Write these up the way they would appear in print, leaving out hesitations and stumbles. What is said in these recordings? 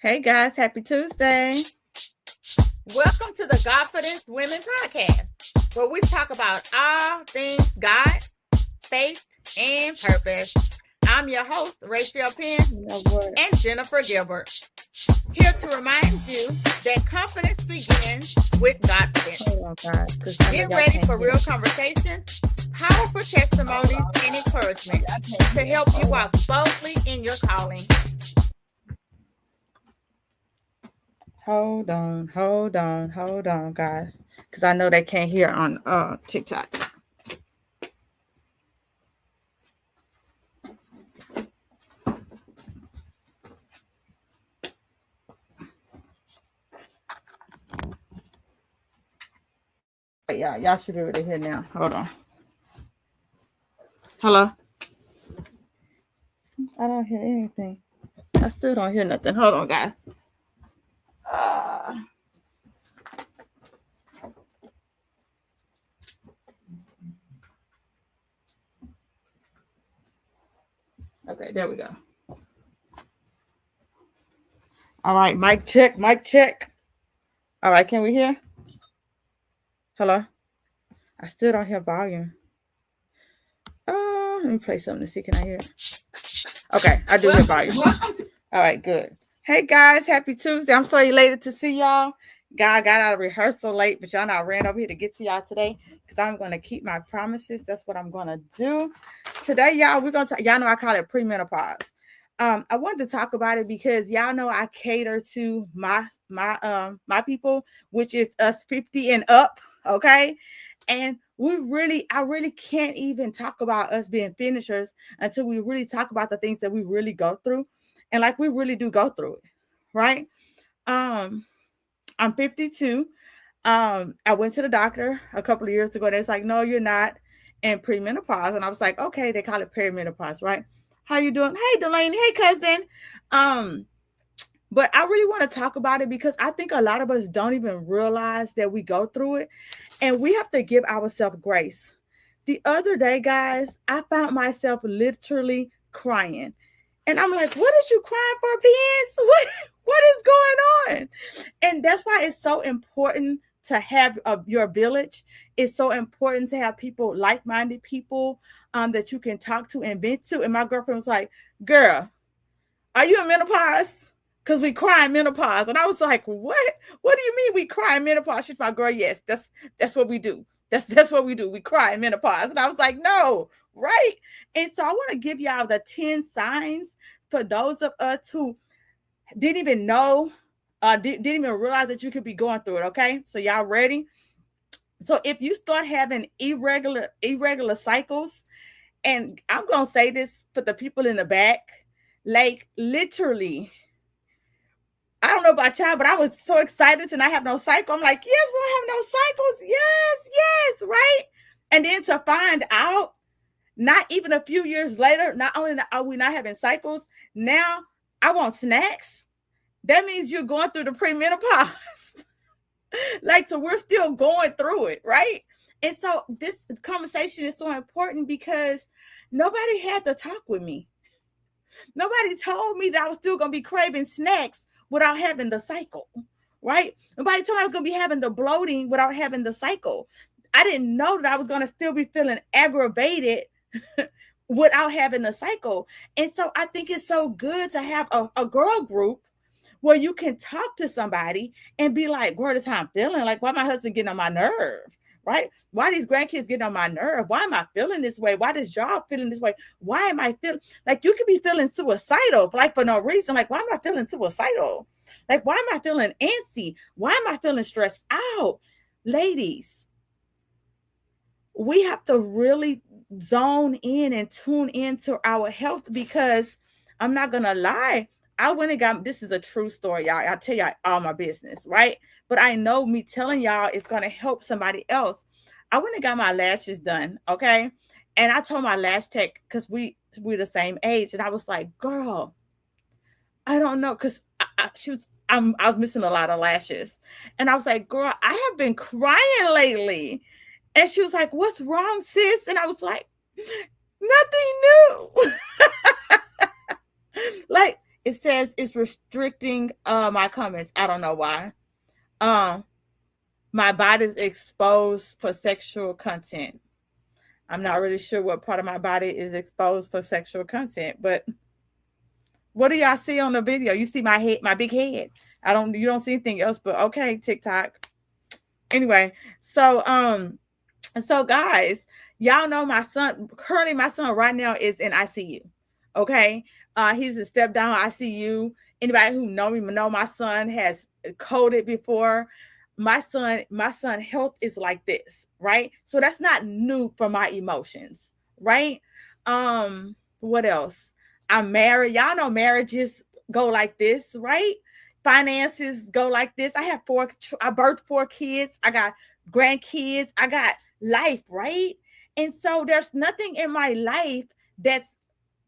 Hey guys, happy Tuesday. Welcome to the Godfidence Women Podcast, where we talk about all things God, faith, and purpose. I'm your host, Rachel Penn and Jennifer Gilbert, here to remind you that confidence begins with Godfidence. Oh God, Get ready for real conversations, powerful testimonies, and encouragement to help you walk boldly in your calling. Hold on, guys, because I know they can't hear on TikTok. But yeah, y'all should be able to hear now. Hold on. Hello. I don't hear anything. I still don't hear nothing. Hold on, guys. Okay, there we go. All right, mic check, mic check. All right, can we hear? Hello? I still don't hear volume. Let me play something to see. Can I hear it? Okay, I do hear volume. All right, good. Hey guys, happy Tuesday. I'm so elated to see y'all. God got out of rehearsal late, but y'all know I ran over here to get to y'all today because I'm going to keep my promises. That's what I'm going to do. Today, y'all, we're going to, y'all know I call it premenopause. I wanted to talk about it because y'all know I cater to my people, which is us 50 and up, okay? And I really can't even talk about us being finishers until we really talk about the things that we really go through. And like we really do go through it, right? I'm 52. I went to the doctor a couple of years ago. And it's like, no, you're not in premenopause. And I was like, okay, they call it perimenopause, right? How you doing? Hey, Delaney. Hey, cousin. But I really want to talk about it because I think a lot of us don't even realize that we go through it, and we have to give ourselves grace. The other day, guys, I found myself literally crying. And I'm like, what is you crying for, Pence? What is going on? And that's why it's so important to have your village. It's so important to have people, like-minded people that you can talk to and vent to. And my girlfriend was like, girl, are you in menopause? Because we cry in menopause. And I was like, what? What do you mean we cry in menopause? She's my girl, yes, that's what we do. That's what we do. We cry in menopause. And I was like, no, right? And so I want to give y'all the 10 signs for those of us who didn't even know, didn't even realize that you could be going through it. Okay. So y'all ready? So if you start having irregular cycles, and I'm gonna say this for the people in the back, like literally, I don't know about y'all, but I was so excited to not have no cycle. I'm like, yes, we don't have no cycles. Yes, right. And then to find out, not even a few years later, not only are we not having cycles, now I want snacks. That means you're going through the premenopause. Like, so we're still going through it, right? And so this conversation is so important because nobody had to talk with me. Nobody told me that I was still going to be craving snacks without having the cycle, right? Nobody told me I was going to be having the bloating without having the cycle. I didn't know that I was going to still be feeling aggravated without having the cycle. And so I think it's so good to have a girl group where you can talk to somebody and be like, girl, this how I'm feeling. Like, why my husband getting on my nerve? Right? Why these grandkids getting on my nerve? Why am I feeling this way? Why does job feeling this way? Why am I feeling like you could be feeling suicidal, like for no reason? Like, why am I feeling suicidal? Like, why am I feeling antsy? Why am I feeling stressed out? Ladies, we have to really zone in and tune into our health because I'm not gonna lie. I went and got, this is a true story, y'all. I'll tell y'all all my business, right? But I know me telling y'all is gonna help somebody else. I went and got my lashes done, okay? And I told my lash tech, because we're the same age, and I was like, girl, I don't know, because I was missing a lot of lashes. And I was like, girl, I have been crying lately. And she was like, what's wrong, sis? And I was like, nothing new. Like, It says it's restricting my comments. I don't know why. Um, my body's exposed for sexual content. I'm not really sure what part of my body is exposed for sexual content, but what do y'all see on the video? You see my head, my big head. You don't see anything else, but okay, TikTok. Anyway, so guys, y'all know my son, currently my son right now is in ICU. Okay. He's a step down ICU. Anybody who know me know my son has coded before. My son health is like this, right? So that's not new for my emotions, right? What else? I'm married. Y'all know marriages go like this, right? Finances go like this. I birthed 4 kids. I got grandkids. I got life, right? And so there's nothing in my life that's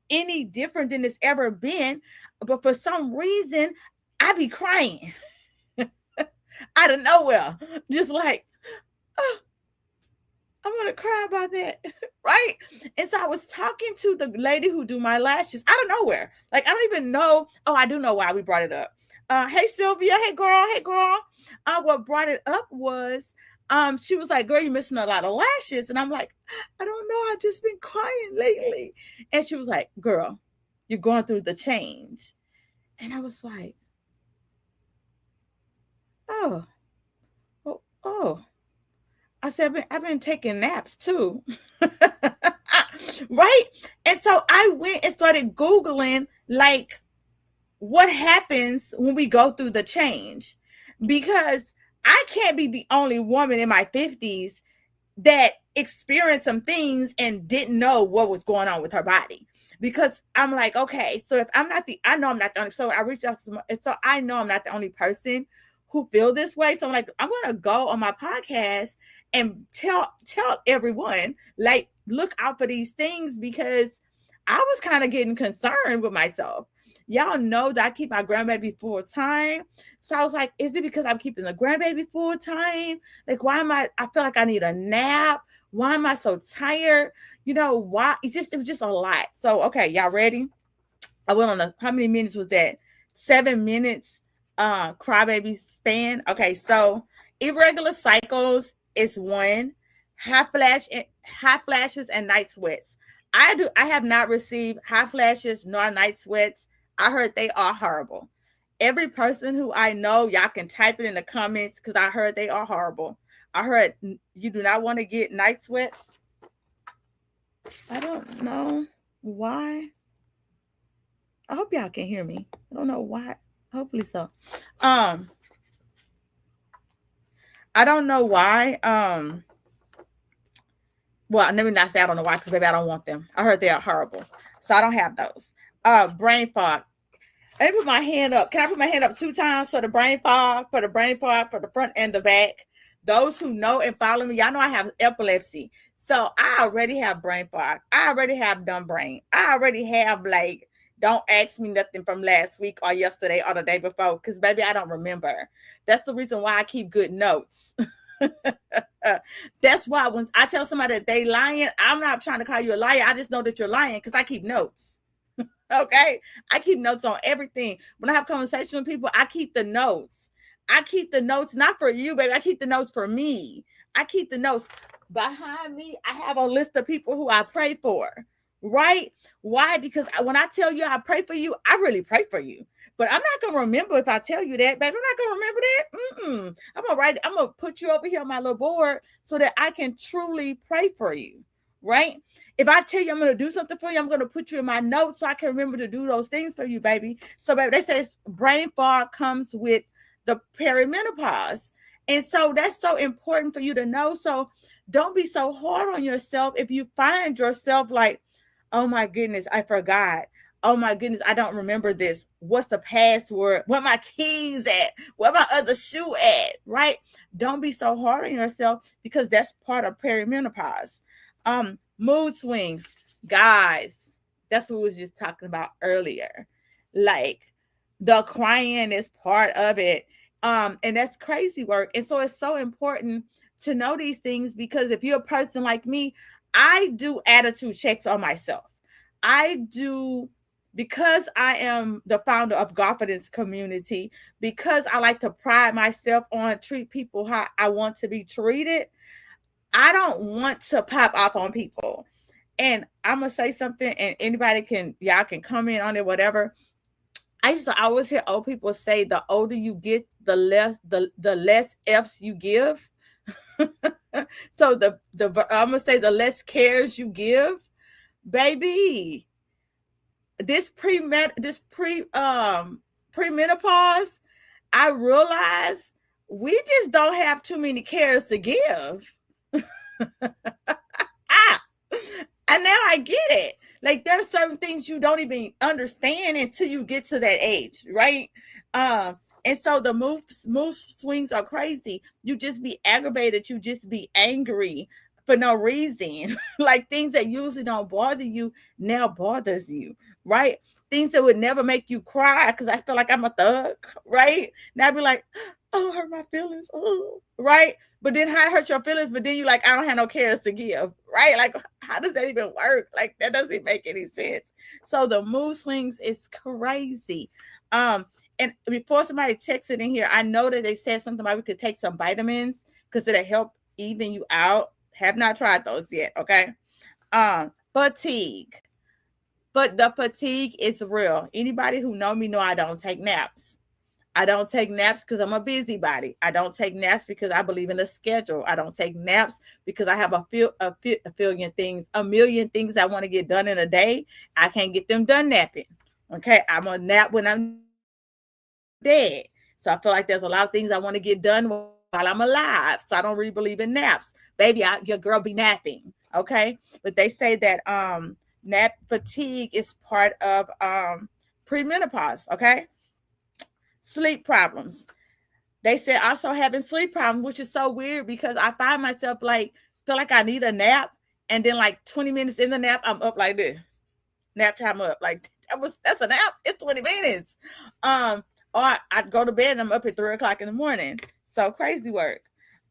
any different than it's ever been. But for some reason, I be crying out of nowhere. Just like, oh, I'm gonna cry about that, right? And so I was talking to the lady who do my lashes out of nowhere. Like I don't even know. Oh, I do know why we brought it up. Hey Sylvia, hey girl. What brought it up was she was like, girl, you're missing a lot of lashes. And I'm like, I don't know. I've just been crying lately. And she was like, girl, you're going through the change. And I was like, oh. I said, I've been taking naps too. Right? And so I went and started Googling, like, what happens when we go through the change? Because I can't be the only woman in my 50s that experienced some things and didn't know what was going on with her body. Because I'm like, okay, so if I know I'm not the only, so I reached out to so I know I'm not the only person who feel this way. So I'm like, I'm going to go on my podcast and tell everyone, like, look out for these things, because I was kind of getting concerned with myself. Y'all know that I keep my grandbaby full time. So I was like, is it because I'm keeping the grandbaby full time? Like, why am I feel like I need a nap. Why am I so tired? You know, why? It was just a lot. So, okay, y'all ready? I went on how many minutes was that? 7 minutes crybaby span. Okay, so irregular cycles is one. Hot flashes and night sweats. I have not received hot flashes nor night sweats. I heard they are horrible. Every person who I know, y'all can type it in the comments, because I heard they are horrible. I heard you do not want to get night sweats. I don't know why. I hope y'all can hear me. I don't know why. Hopefully so. I don't know why. Well, let me not say I don't know why, because baby, I don't want them. I heard they are horrible. So I don't have those. Brain fog. Let me put my hand up. Can I put my hand up 2 times for the brain fog, for the front and the back? Those who know and follow me, y'all know I have epilepsy. So I already have brain fog. I already have dumb brain. I already have, like, don't ask me nothing from last week or yesterday or the day before, because baby, I don't remember. That's the reason why I keep good notes. That's why when I tell somebody that they lying, I'm not trying to call you a liar. I just know that you're lying because I keep notes. Okay, I keep notes on everything. When I have conversations with people, I keep the notes. I keep the notes not for you, baby. I keep the notes for me. I keep the notes. Behind me, I have a list of people who I pray for. Right? Why? Because when I tell you I pray for you, I really pray for you. But I'm not gonna remember if I tell you that, baby. I'm not gonna remember that. I'm gonna put you over here on my little board so that I can truly pray for you. Right? If I tell you I'm going to do something for you, I'm going to put you in my notes so I can remember to do those things for you, baby. So, baby, they say brain fog comes with the perimenopause. And so that's so important for you to know. So don't be so hard on yourself if you find yourself like, oh, my goodness, I forgot. Oh, my goodness, I don't remember this. What's the password? Where my keys at? Where my other shoe at? Right? Don't be so hard on yourself, because that's part of perimenopause. Mood swings, guys, that's what we was just talking about earlier. Like, the crying is part of it. And that's crazy work. And so it's so important to know these things, because if you're a person like me, I do attitude checks on myself. I do because I am the founder of Godfidence community, because I like to pride myself on treat people how I want to be treated, I don't want to pop off on people. And I'm gonna say something, and anybody can, y'all can comment on it, whatever. I used to always hear old people say, the older you get, the less F's you give. So I'm gonna say the less cares you give, baby. This premenopause, I realize we just don't have too many cares to give. Ah, and now I get it. Like, there's certain things you don't even understand until you get to that age, right? And so the mood swings are crazy. You just be aggravated, you just be angry for no reason. Like, things that usually don't bother you now bothers you, right? Things that would never make you cry because I feel like I'm a thug, right? Now I'd be like, oh, hurt my feelings, oh, right? But then how hurt your feelings? But then you like, I don't have no cares to give, right? Like, how does that even work? Like, that doesn't make any sense. So the mood swings is crazy. And before somebody texted in here, I know that they said something about we could take some vitamins because it'll help even you out. Have not tried those yet, okay? Fatigue. But the fatigue is real. Anybody who know me know I don't take naps. I don't take naps because I'm a busybody. I don't take naps because I believe in a schedule. I don't take naps because I have a million things I want to get done in a day. I can't get them done napping. Okay, I'm gonna nap when I'm dead. So I feel like there's a lot of things I want to get done while I'm alive. So I don't really believe in naps. Baby, your girl be napping. Okay, but they say that nap fatigue is part of premenopause. Okay. Sleep problems. They said also having sleep problems, which is so weird because I find myself like, feel like I need a nap. And then like 20 minutes in the nap, I'm up like this. Nap time up. Like, that's a nap. It's 20 minutes. Or I'd go to bed and I'm up at 3 o'clock in the morning. So crazy work.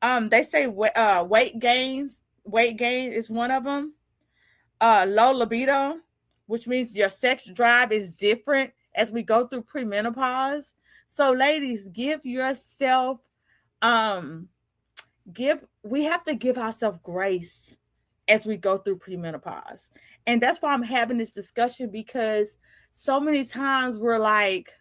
They say weight gain is one of them. Low libido, which means your sex drive is different as we go through premenopause. So ladies, give yourself, we have to give ourselves grace as we go through premenopause. And that's why I'm having this discussion, because so many times we're like,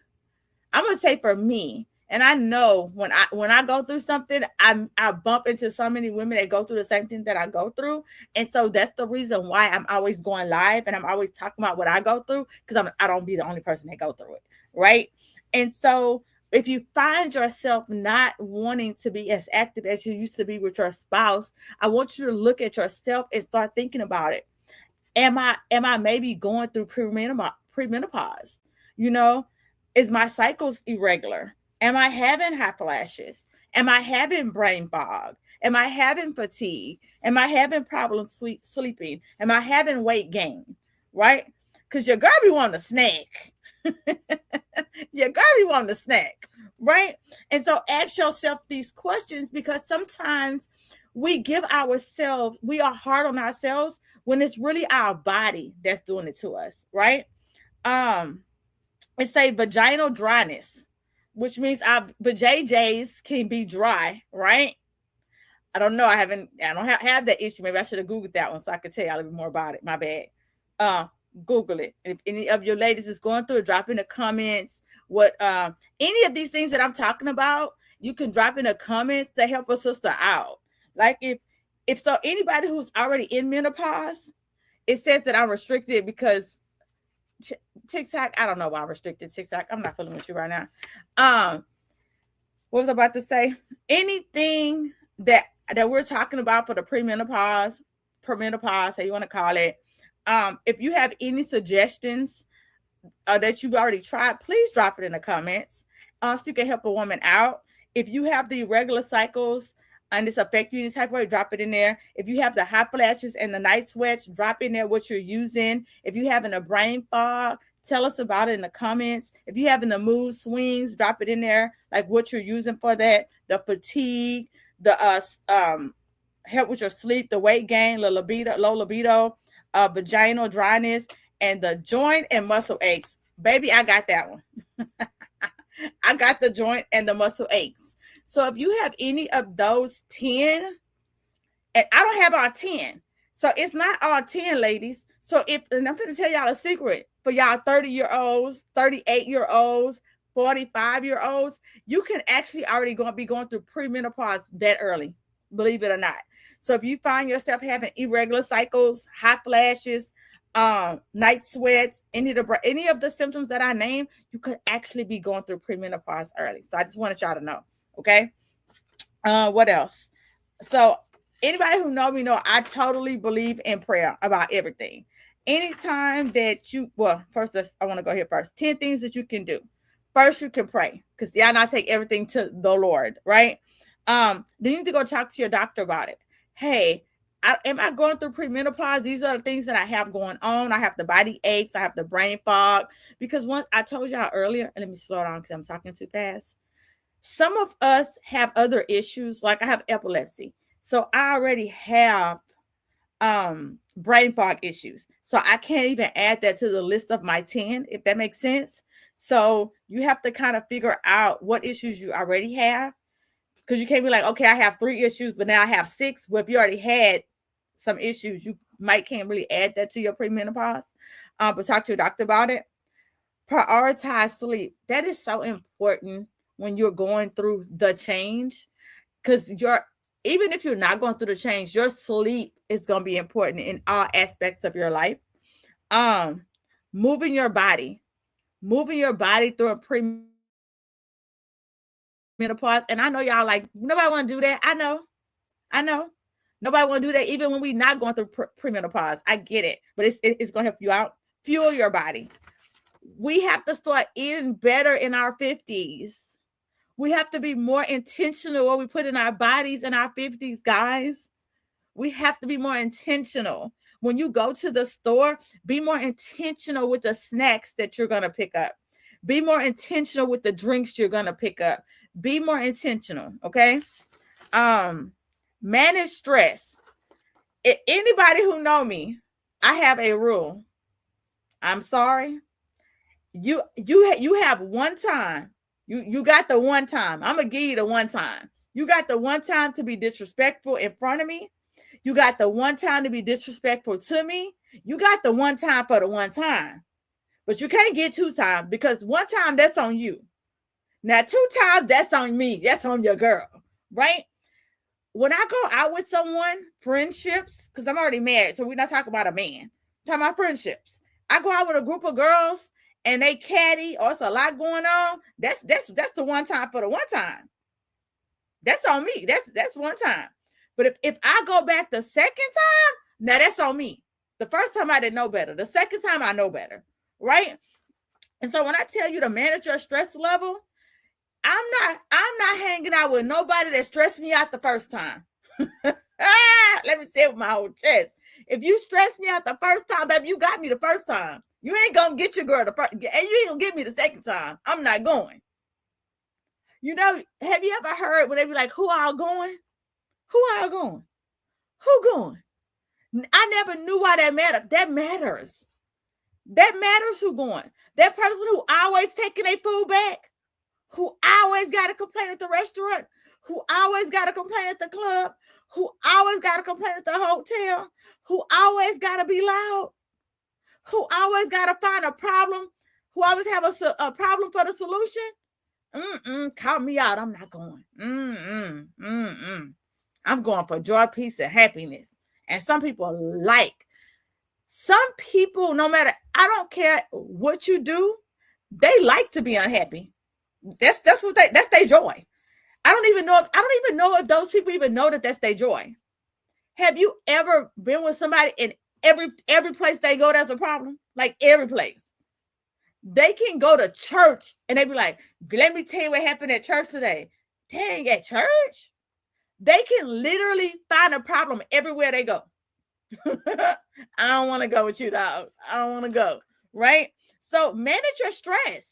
I'm going to say for me, and I know when I go through something, I bump into so many women that go through the same thing that I go through. And so that's the reason why I'm always going live and I'm always talking about what I go through, because I don't be the only person that go through it, right? And so if you find yourself not wanting to be as active as you used to be with your spouse, I want you to look at yourself and start thinking about it. Am I maybe going through premenopause? You know, is my cycles irregular? Am I having hot flashes? Am I having brain fog? Am I having fatigue? Am I having problems sleeping? Am I having weight gain? Right? Because your girl be wanting a snack. Your girl be wanting a snack. Right? And so ask yourself these questions, because sometimes we are hard on ourselves when it's really our body that's doing it to us. Right? It say vaginal dryness, which means our vajayjays can be dry, right? I don't know. I don't have that issue. Maybe I should have Googled that one so I could tell you a little bit more about it. My bad. Google it. And if any of your ladies is going through it, drop in the comments what any of these things that I'm talking about. You can drop in the comments to help a sister out. Like if so, anybody who's already in menopause, it says that I'm restricted because TikTok, I don't know why I'm restricted TikTok. I'm not feeling with you right now. What was I about to say? Anything that we're talking about for the premenopause, how you want to call it. If you have any suggestions that you've already tried, please drop it in the comments so you can help a woman out. If you have the irregular cycles and it's affecting you any type of way, drop it in there. If you have the hot flashes and the night sweats, drop in there what you're using. If you're having a brain fog, tell us about it in the comments. If you're having the mood swings, drop it in there, like what you're using for that. The fatigue, the help with your sleep, the weight gain, low libido, vaginal dryness, and the joint and muscle aches. Baby, I got that one. I got the joint and the muscle aches. So if you have any of those 10, and I don't have all 10. So it's not all 10, ladies. So and I'm going to tell y'all a secret for y'all 30-year-olds, 38-year-olds, 45-year-olds, you can actually already be going through premenopause that early, believe it or not. So if you find yourself having irregular cycles, hot flashes, night sweats, any of the symptoms that I named, you could actually be going through premenopause early. So I just wanted y'all to know. Okay. What else? So anybody who know me know I totally believe in prayer about everything. Anytime that first I want to go here first. 10 things that you can do. First, you can pray, because y'all not take everything to the Lord, right? Then you need to go talk to your doctor about it. Hey, am I going through premenopause? These are the things that I have going on. I have the body aches. I have the brain fog. Because once I told y'all earlier, and let me slow down because I'm talking too fast. Some of us have other issues, like I have epilepsy. So I already have brain fog issues. So I can't even add that to the list of my 10, if that makes sense. So you have to kind of figure out what issues you already have. Because you can't be like, okay, I have 3 issues, but now I have 6. Well, if you already had some issues, you can't really add that to your premenopause. But talk to your doctor about it. Prioritize sleep. That is so important when you're going through the change, because even if you're not going through the change, your sleep is going to be important in all aspects of your life. Moving your body through a premenopause. And I know y'all like, nobody want to do that. I know nobody want to do that, even when we're not going through premenopause. I get it, but it's going to help you out. Fuel your body. We have to start eating better in our 50s. We have to be more intentional what we put in our bodies in our 50s, guys. We have to be more intentional. When you go to the store, be more intentional with the snacks that you're going to pick up. Be more intentional with the drinks you're going to pick up. Be more intentional, okay? Manage stress. Anybody who know me, I have a rule. I'm sorry. You have one time. You got the one time. I'm going to give you the one time. You got the one time to be disrespectful in front of me. You got the one time to be disrespectful to me. You got the one time for the one time. But you can't get 2 times, because 1 time, that's on you. Now, 2 times, that's on me. That's on your girl, right? When I go out with someone, friendships, because I'm already married, so we're not talking about a man. I'm talking about friendships. I go out with a group of girls, and they catty, or it's a lot going on. That's the one time for the one time. That's on me. That's 1 time. But if I go back the second time, now that's on me. The first time I didn't know better. The second time I know better, right? And so when I tell you to manage your stress level, I'm not hanging out with nobody that stressed me out the first time. Let me say it with my whole chest. If you stress me out the first time, baby, you got me the first time. You ain't gonna get your girl the first, and you ain't gonna get me the second time. I'm not going. You know, have you ever heard when they be like, who all going? Who all going? Who going? I never knew why that mattered. That matters. That matters who going. That person who always taking their food back, who always got to complain at the restaurant, who always got to complain at the club, who always got to complain at the hotel, who always got to be loud, who always got to find a problem, who always have a problem for the solution. Call me out. I'm not going. I'm going for joy, peace, and happiness. And some people no matter, I don't care what you do, they like to be unhappy. That's their joy. I don't even know if those people even know that that's their joy. Have you ever been with somebody and every place they go, there's a problem? Like every place. They can go to church and they be like, let me tell you what happened at church today. Dang, at church? They can literally find a problem everywhere they go. I don't want to go with you, dog. I don't want to go, right? So manage your stress.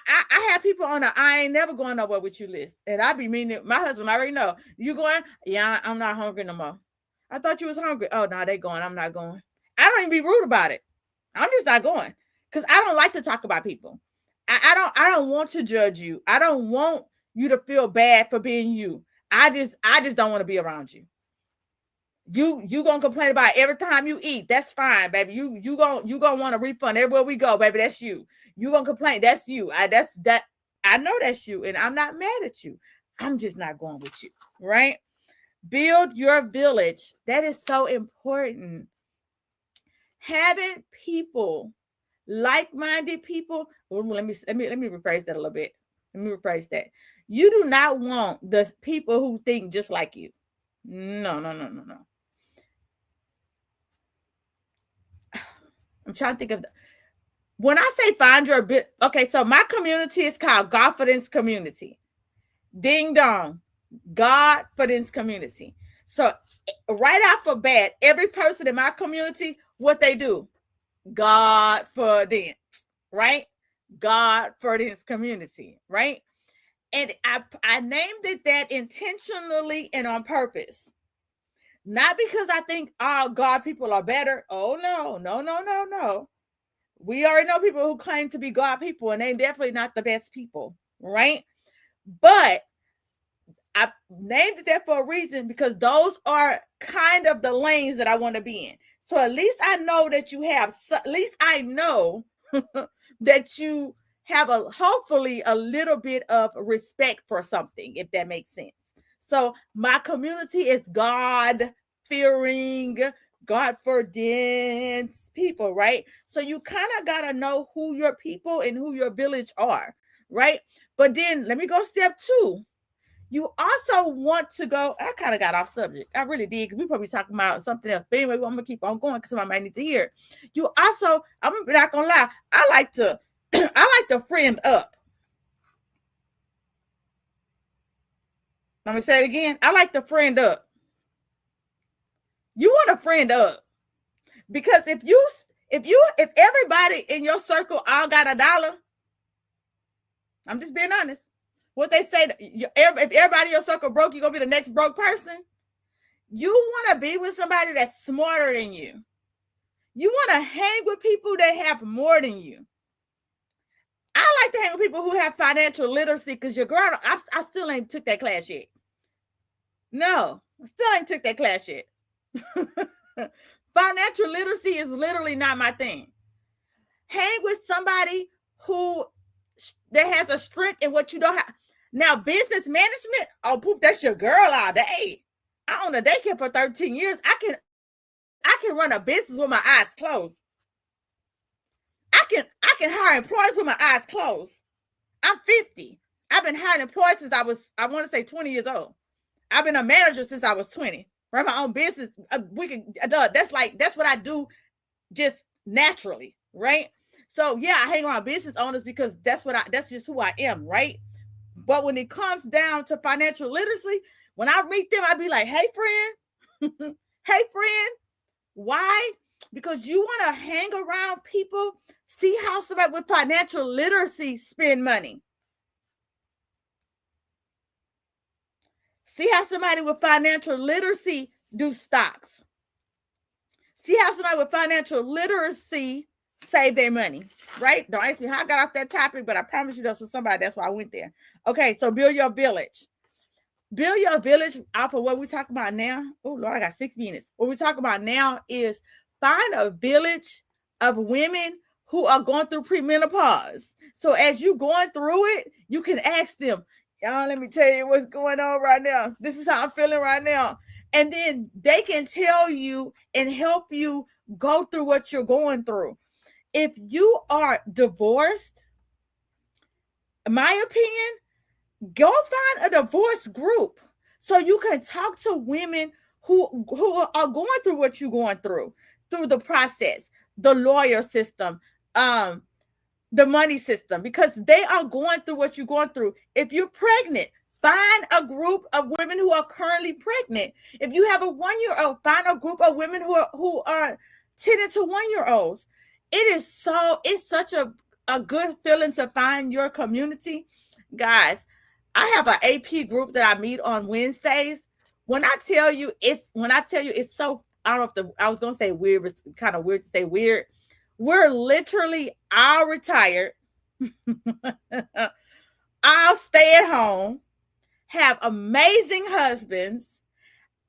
I have people on I ain't never going nowhere with you list. And I be meaning, my husband already know. You going? Yeah, I'm not hungry no more. I thought you was hungry. Oh, no, they going. I'm not going. I don't even be rude about it. I'm just not going. because I don't like to talk about people. I don't want to judge you. I don't want you to feel bad for being you. I just don't want to be around you. You gonna complain about every time you eat. That's fine, baby. You gonna want a refund everywhere we go, baby. That's you. You gonna complain. That's you. I know that's you, and I'm not mad at you. I'm just not going with you, right? Build your village. That is so important. Having people, like-minded people. Well, let me rephrase that a little bit. Let me rephrase that. You do not want the people who think just like you. No. I'm trying to think of when I say find your bit. Okay, so my community is called Godfidence Community. Ding dong, Godfidence Community. So right off the bat, every person in my community, what they do, Godfidence, right? Godfidence Community, right? And I named it that intentionally and on purpose. Not because I think all God people are better. Oh, no. We already know people who claim to be God people, and they're definitely not the best people, right? But I named it that for a reason, because those are kind of the lanes that I want to be in. So at least I know that you have, at least I know that you have hopefully a little bit of respect for something, if that makes sense. So my community is God-fearing, Godfidence people, right? So you kind of got to know who your people and who your village are, right? But then let me go step 2. You also want to go, I kind of got off subject. I really did, because we probably talking about something else. But anyway, I'm going to keep on going because somebody might need to hear. You also, I'm not going to lie, I like to friend up. Let me say it again. I like to friend up. You want to friend up, because if everybody in your circle all got $1, I'm just being honest. What they say, if everybody in your circle broke, you're going to be the next broke person. You want to be with somebody that's smarter than you. You want to hang with people that have more than you. I like to hang with people who have financial literacy, because your girl, I still ain't took that class yet. No, I still ain't took that class yet. Financial literacy is literally not my thing. Hang with somebody that has a strength in what you don't have. Now, business management, oh, poop, that's your girl all day. I own a daycare for 13 years. I can run a business with my eyes closed. I can hire employees with my eyes closed. I'm 50. I've been hiring employees since I want to say 20 years old. I've been a manager since I was 20. Run my own business. That's what I do just naturally, right? So yeah, I hang around business owners because that's just who I am, right? But when it comes down to financial literacy, when I meet them, I be like, hey friend, hey friend, why? Because you want to hang around people, see how somebody with financial literacy spend money. See how somebody with financial literacy do stocks. See how somebody with financial literacy save their money, right? Don't ask me how I got off that topic, but I promise you that's for somebody. That's why I went there. Okay, so build your village. Build your village off of what we're talking about now. Oh, Lord, I got 6 minutes. What we're talking about now is find a village of women who are going through premenopause. So as you're going through it, you can ask them, y'all, let me tell you what's going on right now. This is how I'm feeling right now. And then they can tell you and help you go through what you're going through. If you are divorced, in my opinion, go find a divorce group so you can talk to women who are going through what you're going through the process, the lawyer system, the money system, because they are going through what you're going through. If you're pregnant, find a group of women who are currently pregnant. If you have a 1-year-old, find a group of women who are tending to 1-year-olds. It's such a good feeling to find your community. Guys, I have an AP group that I meet on Wednesdays. When I tell you it's so, I don't know if I was going to say weird, but it's kind of weird to say weird. We're literally all retired, all stay at home, have amazing husbands.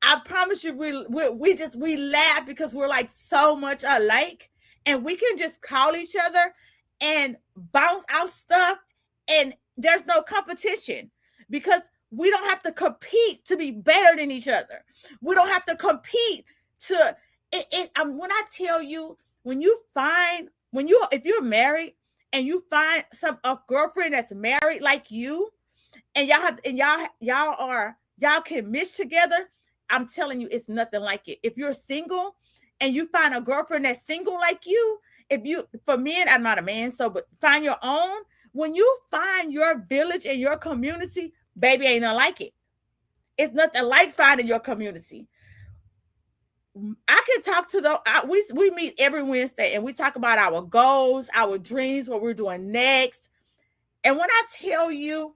I promise you, we laugh because we're like so much alike, and we can just call each other and bounce out stuff, and there's no competition because we don't have to compete to be better than each other. We don't have to compete to when I tell you, when you find when you if you're married and you find a girlfriend that's married like you, and y'all can mesh together. I'm telling you, it's nothing like it. If you're single and you find a girlfriend that's single like you, for men, I'm not a man, so but find your own. When you find your village and your community, baby, ain't nothing like it. It's nothing like finding your community. I can talk to we meet every Wednesday and we talk about our goals, our dreams, what we're doing next. And when I tell you,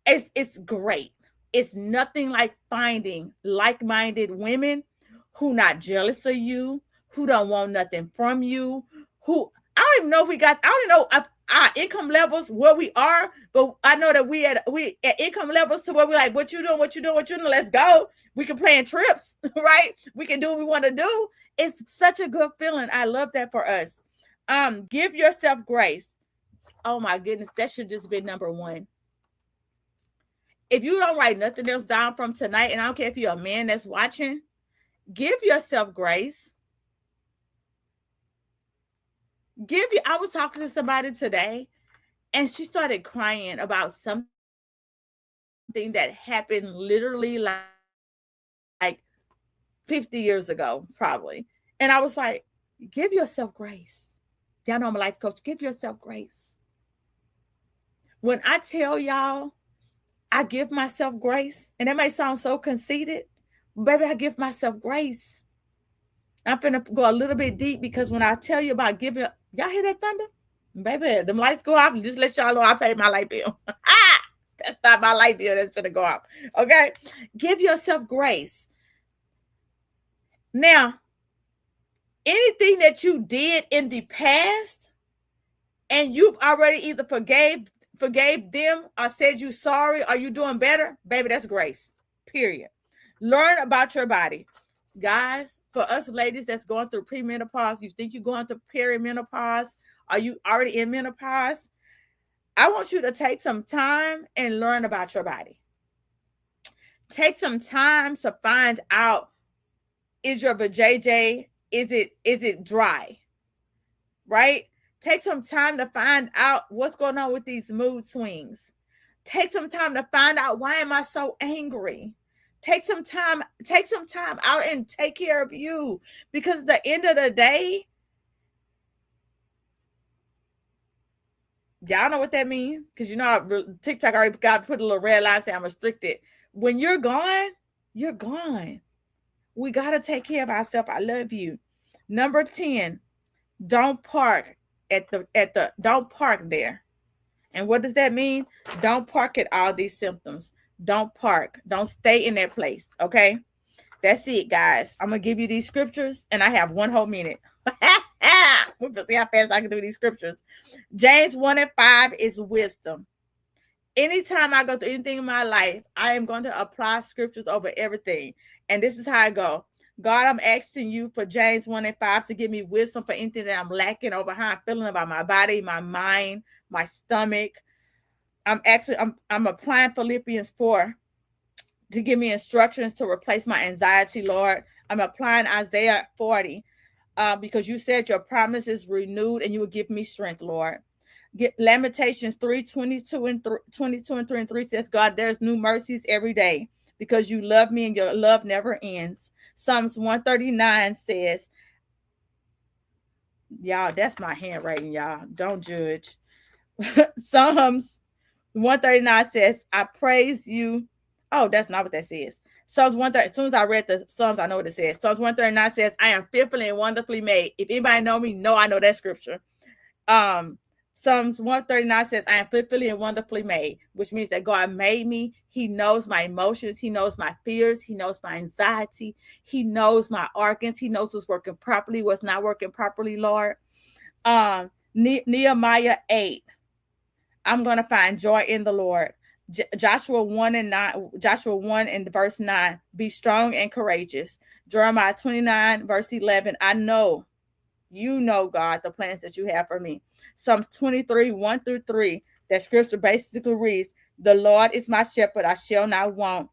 it's great. It's nothing like finding like-minded women who not jealous of you, who don't want nothing from you, who I don't even know if I don't know our income levels where we are, but I know that we at income levels to where we're like, what you doing, let's go. We can plan trips, right? We can do what we want to do. It's such a good feeling. I love that for us. Give yourself grace. Oh my goodness, that should just be number one. If you don't write nothing else down from tonight, and I don't care if you're a man that's watching, give yourself grace. I was talking to somebody today, and she started crying about something that happened literally like 50 years ago, probably. And I was like, give yourself grace. Y'all know I'm a life coach. Give yourself grace. When I tell y'all, I give myself grace, and that may sound so conceited, baby, I give myself grace. I'm finna go a little bit deep because when I tell you about giving, y'all hear that thunder? Baby, them lights go off. Just let y'all know I paid my light bill. That's not my light bill that's finna go off. Okay? Give yourself grace. Now, anything that you did in the past and you've already either forgave them or said you sorry or you doing better, baby, that's grace. Period. Learn about your body. Guys, for us ladies that's going through premenopause, you think you're going through perimenopause, are you already in menopause? I want you to take some time and learn about your body. Take some time to find out, is your vajayjay, is it dry? Right? Take some time to find out what's going on with these mood swings. Take some time to find out, why am I so angry? Take some time out and take care of you, because at the end of the day, y'all know what that means, because you know TikTok already got put a little red line saying I'm restricted. When you're gone, you're gone. We got to take care of ourselves. I love you. Number 10, don't park don't park there. And what does that mean? Don't park at all these symptoms. Don't park. Don't stay in that place. Okay? That's it, guys. I'm going to give you these scriptures, and I have 1 whole minute. We'll see how fast I can do these scriptures. James 1:5 is wisdom. Anytime I go through anything in my life, I am going to apply scriptures over everything. And this is how I go. God, I'm asking you for James 1:5 to give me wisdom for anything that I'm lacking, over how I'm feeling about my body, my mind, my stomach. I'm applying Philippians 4 to give me instructions to replace my anxiety, Lord. I'm applying Isaiah 40 because you said your promise is renewed and you will give me strength, Lord. Lamentations 3:22 and 22 and 3 and 3 says, God, there's new mercies every day because you love me and your love never ends. Psalms 139 says, y'all, that's my handwriting, y'all. Don't judge. Psalms 139 says, I praise you. Oh, that's not what that says. Psalms 130. As soon as I read the Psalms, I know what it says. Psalms 139 says, I am fearfully and wonderfully made. If anybody know me, I know that scripture. Psalms 139 says, I am fearfully and wonderfully made, which means that God made me. He knows my emotions. He knows my fears. He knows my anxiety. He knows my organs. He knows what's working properly, what's not working properly, Lord. Nehemiah 8. I'm going to find joy in the Lord. Joshua 1 and verse 9. Be strong and courageous. Jeremiah 29 verse 11. I know, you know, God, the plans that you have for me. Psalms 23 1 through 3. That scripture basically reads, the Lord is my shepherd, I shall not want.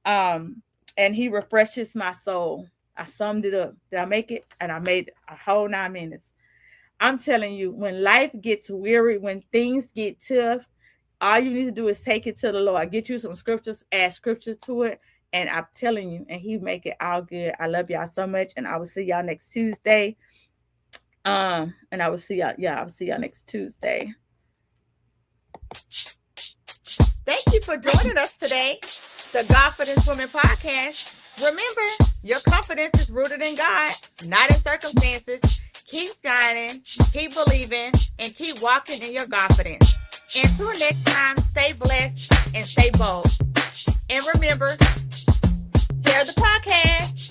And he refreshes my soul. I summed it up. Did I make it? And I made a whole 9 minutes. I'm telling you, when life gets weary, when things get tough, all you need to do is take it to the Lord. Get you some scriptures, add scripture to it, and I'm telling you, and he make it all good. I love y'all so much, and I will see y'all next Tuesday. And I will see y'all. Yeah, I'll see y'all next Tuesday. Thank you for joining us today, the Godfidence Women Podcast. Remember, your confidence is rooted in God, not in circumstances. Keep shining, keep believing, and keep walking in your confidence. Until next time, stay blessed and stay bold. And remember, share the podcast.